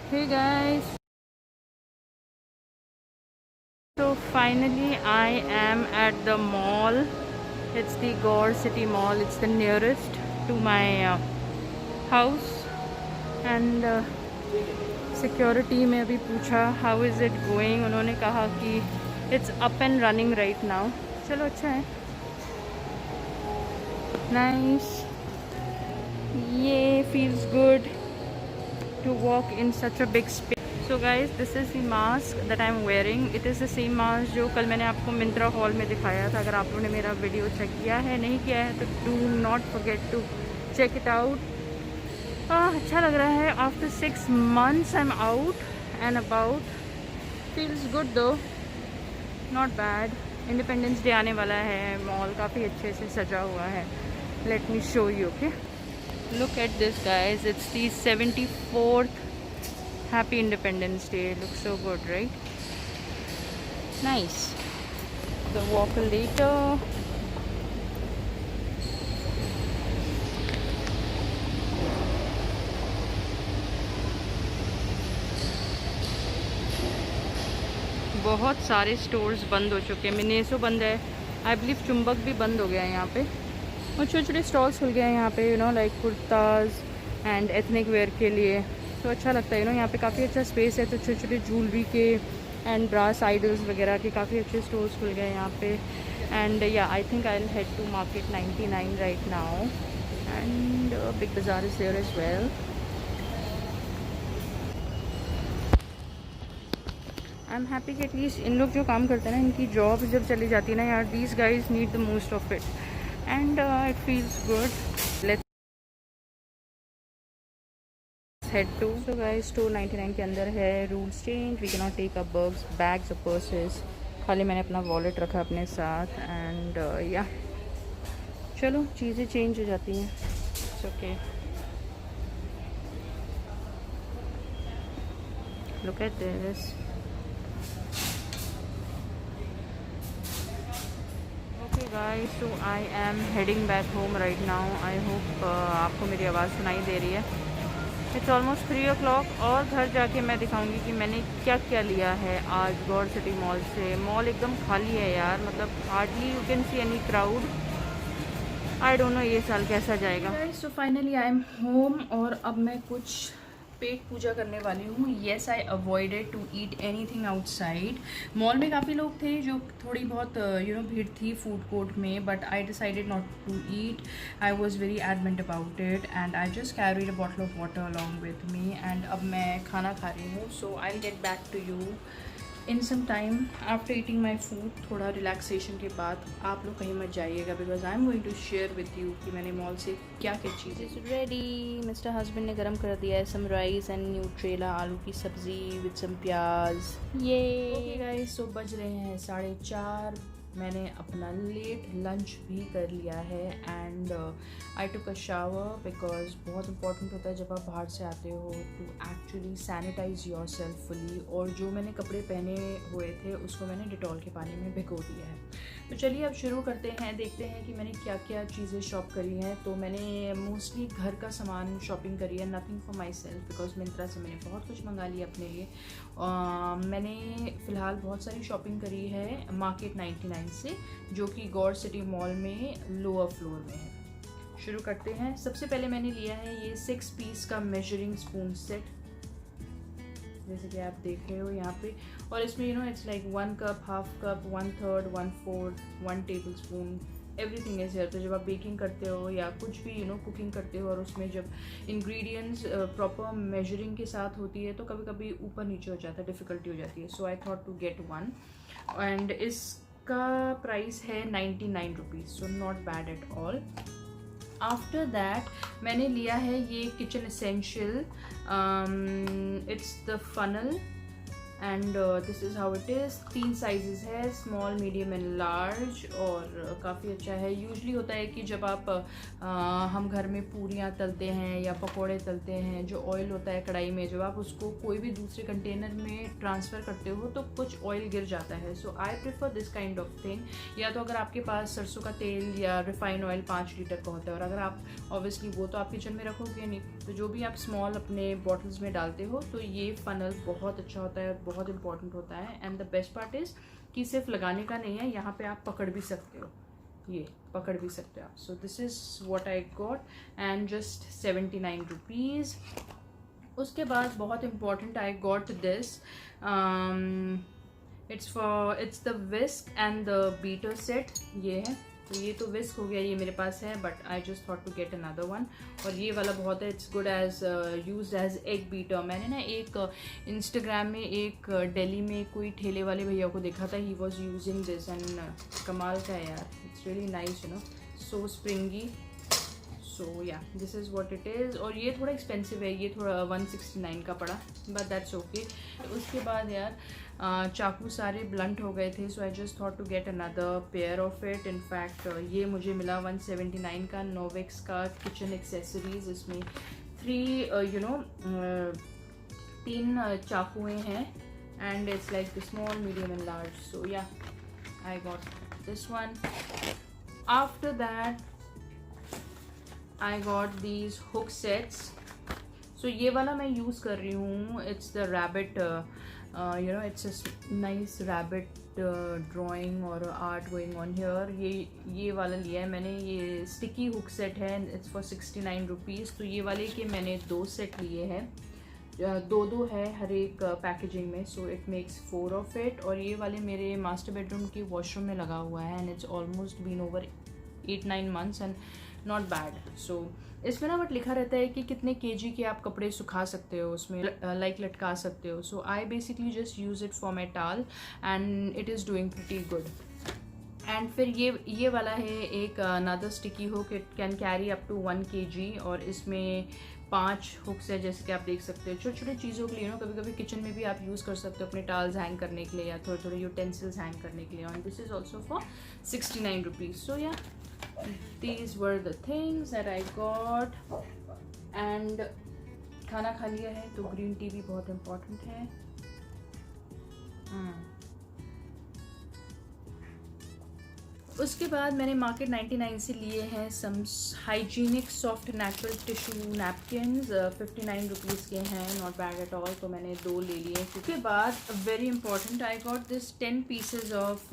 Hey guys, so finally I am at the mall. It's the Gore City Mall. It's the nearest to my house. And security में अभी पूछा how is it going, उन्होंने कहा कि it's up and running right now. चलो अच्छा है. Nice. ये feels good to walk in such a big space. So guys, this is the mask that I am wearing. It is the same mask जो कल मैंने आपको Myntra hall में दिखाया था. अगर आप लोगों ने मेरा वीडियो चेक किया है, नहीं किया है, तो do not forget to check it out. अच्छा लग रहा है. After 6 months I am out and about. Feels good though, not bad. Independence Day आने वाला है. मॉल काफ़ी अच्छे से सजा हुआ है. Late me show you. Okay, look at this guys, it's the 74th happy Independence Day. Looks so good, right? Nice. The walk later. बहुत सारे स्टोर्स बंद हो चुके हैं. मिनेसो बंद है, आई बिलीव चुंबक भी बंद हो गया है यहाँ पे. और छोटे छोटे स्टॉल्स खुल गए हैं यहाँ पे, like kurtas and ethnic wear के लिए. तो अच्छा लगता है. यहाँ पे काफ़ी अच्छा स्पेस है. तो छोटे छोटे ज्वेलरी के एंड ब्रास आइडल्स वगैरह के काफ़ी अच्छे स्टोर्स खुल गए हैं यहाँ पे. And yeah I think I will head to Market 99 right now. And Big Bazaar is there as well. I am happy कि एटलीस्ट इन लोग जो काम करते हैं ना, इनकी जॉब जब चली जाती है ना यार, these guys need the most of it and it feels good. Let's head to. So guys, 299 के अंदर है. Rules change. We can not take up bags और पर्सेस. खाली मैंने अपना वॉलेट रखा अपने साथ. एंड या चलो, चीज़ें चेंज हो जाती हैं. It's okay. Look at this. Okay guys, so I am heading back home right now. I hope आपको मेरी आवाज़ सुनाई दे रही है. इट्स ऑलमोस्ट 3 o'clock और घर जाके मैं दिखाऊंगी कि मैंने क्या क्या लिया है आज गौर सिटी मॉल से. मॉल एकदम खाली है यार, मतलब hardly you can see any crowd. I don't know ये साल कैसा जाएगा. So finally I am home और अब मैं कुछ पेट पूजा करने वाली हूँ. Yes, I avoided to eat anything outside. Mall में काफ़ी लोग थे, जो थोड़ी बहुत भीड़ थी फूड कोर्ट में, but I decided not to eat. I was very adamant about it and I just carried a bottle of water along with me. And अब मैं खाना खा रही हूँ. So I will get back to you in some time after eating my food. थोड़ा relaxation के बाद. आप लोग कहीं मत जाइएगा because I am going to share with you कि मैंने मॉल से क्या क्या चीज़ें. रेडी. मिस्टर हस्बैंड ने गर्म कर दिया है सम राइस एंड न्यूट्रेला आलू की सब्ज़ी विद सम प्याज. ये ओके गाइस, सो बज रहे हैं 4:30. मैंने अपना लेट लंच भी कर लिया है. And I took a shower because बहुत इंपॉर्टेंट होता है जब आप बाहर से आते हो to actually sanitise yourself fully. और जो मैंने कपड़े पहने हुए थे उसको मैंने डिटॉल के पानी में भिगो दिया है. तो चलिए अब शुरू करते हैं. देखते हैं कि मैंने क्या क्या चीज़ें शॉप करी हैं. तो मैंने मोस्टली घर का सामान शॉपिंग करी है. Nothing for my self because Myntra से मैंने बहुत कुछ मंगा लिया अपने लिए. मैंने फ़िलहाल बहुत सारी शॉपिंग करी है मार्केट 99 से, जो कि गौर सिटी मॉल में लोअर फ्लोर में है. शुरू करते हैं. सबसे पहले मैंने लिया है ये 6 पीस का मेजरिंग स्पून सेट, जैसे कि आप देख रहे हो यहाँ पे. और इसमें it's like 1 cup, half cup, 1/3, 1/4, 1 table spoon, everything is here. तो जब आप बेकिंग करते हो या कुछ भी कुकिंग करते हो और उसमें जब इंग्रेडिएंट्स प्रॉपर मेजरिंग के साथ होती है तो कभी कभी ऊपर नीचे हो जाता है, डिफ़िकल्टी हो जाती है. So I thought to get 1. And इसका प्राइस है 99 rupees. So not bad at all. After that मैंने लिया है ये kitchen essential. It's the funnel and this is how it is. 3 sizes है, स्मॉल, मीडियम एंड लार्ज, और काफ़ी अच्छा है। यूजली होता है कि जब आप हम घर में पूरियाँ तलते हैं या पकोड़े तलते हैं, जो ऑयल होता है कढ़ाई में, जब आप उसको कोई भी दूसरे कंटेनर में ट्रांसफ़र करते हो तो कुछ ऑयल गिर जाता है। So I prefer this kind of thing. या तो अगर आपके पास सरसों का तेल या रिफाइंड ऑयल 5 लीटर का होता है, और अगर आप ऑब्वियसली वो तो आप किचन में रखोगे नहीं, तो जो भी आप स्मॉल अपने बॉटल्स में डालते हो, तो ये फनल बहुत अच्छा होता है और बहुत इंपॉर्टेंट होता है। And the best part is कि सिर्फ लगाने का नहीं है, यहाँ पे आप पकड़ भी सकते हो, ये पकड़ भी सकते हो आप। So this is what I got and just 79 rupees. उसके बाद बहुत important, I got this, it's the whisk and the beater set. ये है, तो ये तो विस्क हो गया, ये मेरे पास है, but I just thought to get another one. और ये वाला बहुत है, it's good as use as egg beater. मैंने ना एक इंस्टाग्राम में एक दिल्ली में कोई ठेले वाले भैया को देखा था, he was using this and कमाल का है यार, it's really nice, you know, so springy. So yeah this is what it is. और ये थोड़ा एक्सपेंसिव है, ये थोड़ा 169 का पड़ा, बट दैट्स ओके। उसके बाद यार चाकू सारे ब्लंट हो गए थे, so I just thought to get another pair of it. In fact ये मुझे मिला 179 का, नोवेक्स का किचन एक्सेसरीज। इसमें 3 चाकुएँ हैं, and it's like the small, medium and large. So yeah I got this one. After that I got these hook sets. So ये वाला मैं यूज़ कर रही हूँ, it's the rabbit, it's a nice rabbit drawing और art going on here. ये वाला लिया है मैंने, ये स्टिकी हुक सेट है, it's for 69 रुपीज़। तो ये वाले के मैंने 2 सेट लिए हैं, 2 है हर एक पैकेजिंग में, so it makes 4 of it. और ये वाले मेरे मास्टर बेडरूम की वॉशरूम में लगा हुआ है, and it's almost been over 8-9 months and not bad. So इसमें ना बट लिखा रहता है कि कितने केजी के आप कपड़े सुखा सकते हो, उसमें लाइक लटका सकते हो। So I basically just use it for my towel and it is doing pretty good. And फिर ये वाला है एक another sticky hook, it can carry up to 1 kg, और इसमें 5 हुक्स है, जैसे कि आप देख सकते हो। छोटे छोटे चीज़ों के लिए, कभी कभी किचन में भी आप यूज़ कर सकते हो अपने टाल्स हैंग करने के लिए या थोड़े थोड़े यूटेंसिल्स हैंग करने के लिए। And this is also for 69 rupees. So yeah these were the things that I got। and खाना खा लिया है तो ग्रीन टी भी बहुत इम्पोर्टेंट है। उसके बाद मैंने मार्केट 99 से लिए हैं some hygienic soft natural tissue napkins, 59 rupees के हैं, नॉट बैड एट ऑल। तो मैंने 2 ले लिए। उसके बाद very important, I got this 10 pieces of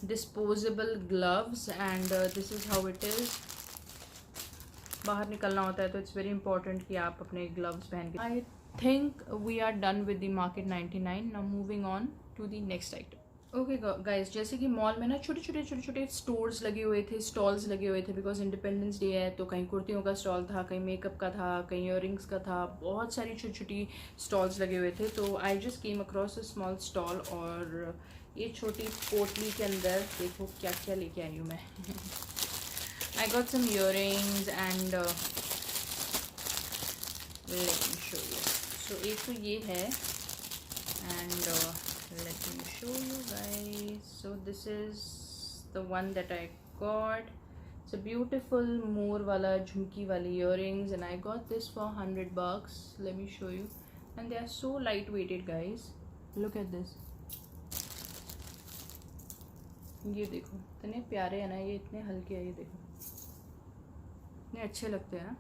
disposable gloves, and this is how it is. बाहर निकलना होता है तो इट्स वेरी इंपॉर्टेंट कि आप अपने ग्लव्स पहन के। I think we are done with the market 99। Now moving on to the next item. Okay guys, जैसे कि मॉल में ना छोटे छोटे स्टोर्स लगे हुए थे, स्टॉल्स लगे हुए थे, बिकॉज इंडिपेंडेंस डे है, तो कहीं कुर्तियों का स्टॉल था, कहीं मेकअप का था, कहीं ईयररिंग्स का था, बहुत सारी छोटी छोटी स्टॉल्स लगे हुए थे। तो I just came across a small stall, और ये छोटी पोटली के अंदर देखो क्या क्या लेके आई हूँ मैं। I got some earrings and let me show you. So एक तो ये है, and let me show you guys. So this is the one that I got. It's a beautiful moor wala jhumki wali earrings, and I got this for $100. Let me show you. And they are so light weighted guys, look at this. ये देखो इतने प्यारे है ना, ये इतने हल्के है, ये देखो इतने अच्छे लगते हैं ना।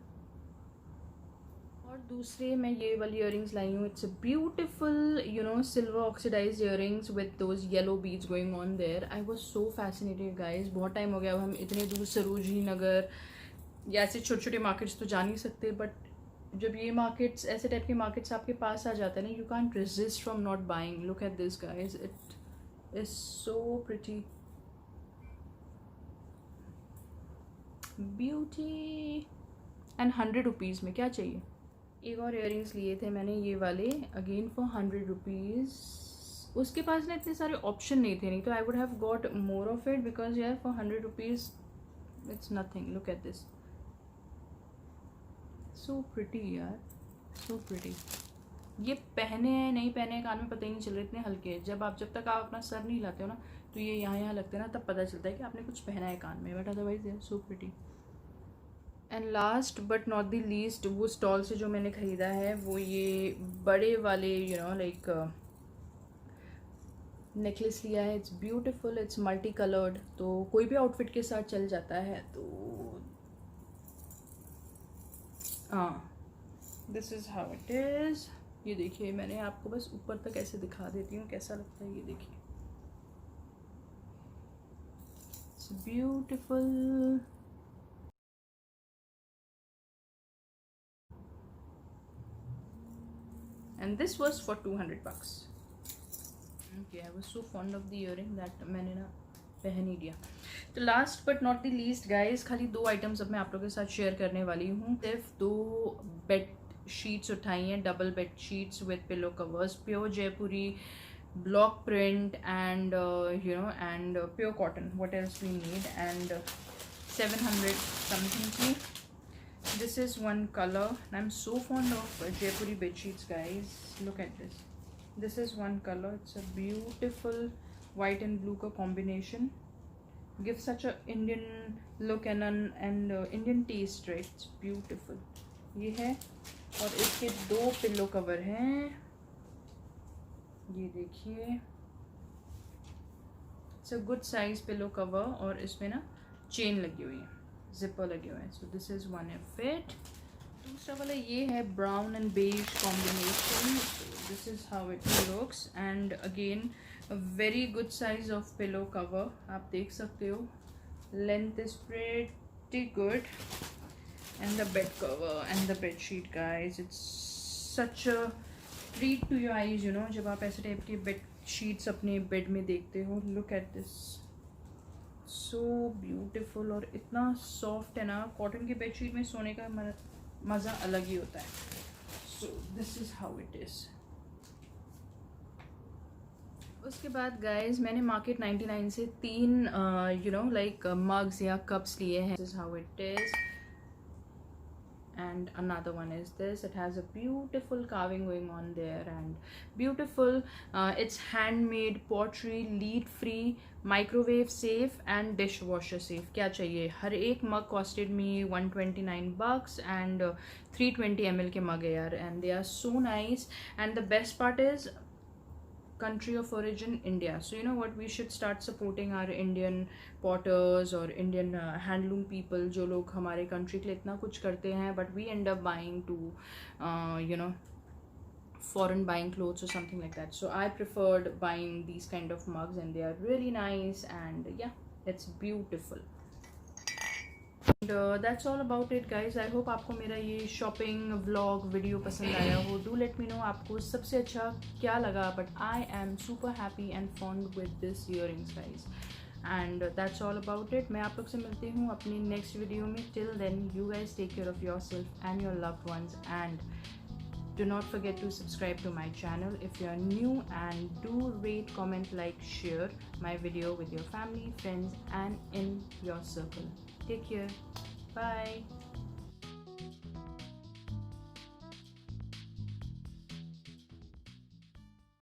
और दूसरे मैं ये वाली ईयरिंग्स लाई हूँ, it's a beautiful silver oxidise earrings with those yellow beads going on there. I was so fascinated guys, बहुत टाइम हो गया, अब हम इतने दूर सरोजनी नगर या ऐसे छोटे छोटे मार्केट्स तो जा नहीं सकते, बट जब ये मार्केट्स, ऐसे टाइप के मार्केट्स आपके पास आ जाते हैं ना, you can't resist from not buying. Look at this guys, it is so pretty, beauty. And 100 rupees में क्या चाहिए। एक और इयररिंग्स लिए थे मैंने ये वाले, अगेन फॉर 100 रुपीज़। उसके पास ना इतने सारे ऑप्शन नहीं थे, नहीं तो I would have got more of it, because यार for 100 rupees it's nothing. Look at this, so pretty यार, सो प्रिटी। ये पहने हैं नहीं पहने हैं कान में पता ही नहीं चल रहा, इतने हल्के हैं। जब तक आप अपना सर नहीं हिलाते हो ना तो ये यहाँ लगते हैं ना, तब पता चलता है कि आपने कुछ पहना है कान में, but otherwise they are so pretty. And last but not the least, वो स्टॉल से जो मैंने ख़रीदा है वो ये बड़े वाले लाइक नेकलेस लिया है। It's beautiful, it's multi coloured, तो कोई भी आउटफिट के साथ चल जाता है। तो हाँ, this is how it is. ये देखिए, मैंने आपको बस ऊपर तक ऐसे दिखा देती हूँ कैसा लगता है। ये देखिए, it's beautiful. And this was for 200 bucks. Okay, I was so fond of the earring that मैंने ना पहन ही लिया। तो last but not the least guys, खाली 2 आइटम्स अब मैं आप लोगों के साथ शेयर करने वाली हूँ। सिर्फ 2 बेड शीट्स उठाई हैं, double bed sheets with pillow covers, pure Jaipuri block print and and pure cotton, what else we need, and 700 something की। This is one color and I'm so fond of Jaipuri bed sheets, guys. Look at this. This is one color. It's a beautiful white and blue का combination. Gives such a Indian look and Indian taste, right? It's beautiful. ये है, और इसके 2 pillow cover हैं। ये देखिए, it's a good size pillow cover, और इसमें ना चेन लगी हुई है, जिपर लगे हुए हैं। So this is one fit. दूसरा वाला ये है brown and beige combination. This is how it looks, and again very good size of pillow cover. आप देख सकते हो, length is pretty good, and the bed cover and the bed sheet guys, it's such a treat to your eyes, जब आप ऐसे type के bed sheets अपने bed में देखते हो। Look at this, so beautiful, और इतना सॉफ्ट है ना। कॉटन की बेडशीट में सोने का मज़ा अलग ही होता है। सो this is how it is. उसके बाद गाइज, मैंने मार्केट 99 से 3 लाइक मग्स या कप्स लिए हैं। This is how it is, and another one is this. It has a beautiful carving going on there, and beautiful, it's handmade pottery, lead free, microwave safe and dishwasher safe. क्या चाहिए, हर एक मग costed me 129 bucks, and 320 ml के मग है यार, and they are so nice, and the best part is country of origin India. So you know what, we should start supporting our Indian potters or Indian handloom people, जो लोग हमारे country के लिए इतना कुछ करते हैं, but we end up buying to foreign buying clothes or something like that. So I preferred buying these kind of mugs, and they are really nice, and yeah, it's beautiful. And that's all about it guys. I hope आपको मेरा ये shopping vlog video पसंद आया हो। Do let me know आपको सबसे अच्छा क्या लगा, but I am super happy and fond with this earrings guys, and that's all about it. मैं आप लोग से मिलती हूँ अपनी नेक्स्ट वीडियो में। Till then, you guys take care of your self and your loved ones, and do not forget to subscribe to my channel if you are new, and do rate, comment, like, share my video with your family, friends and in your circle. Take care. Bye.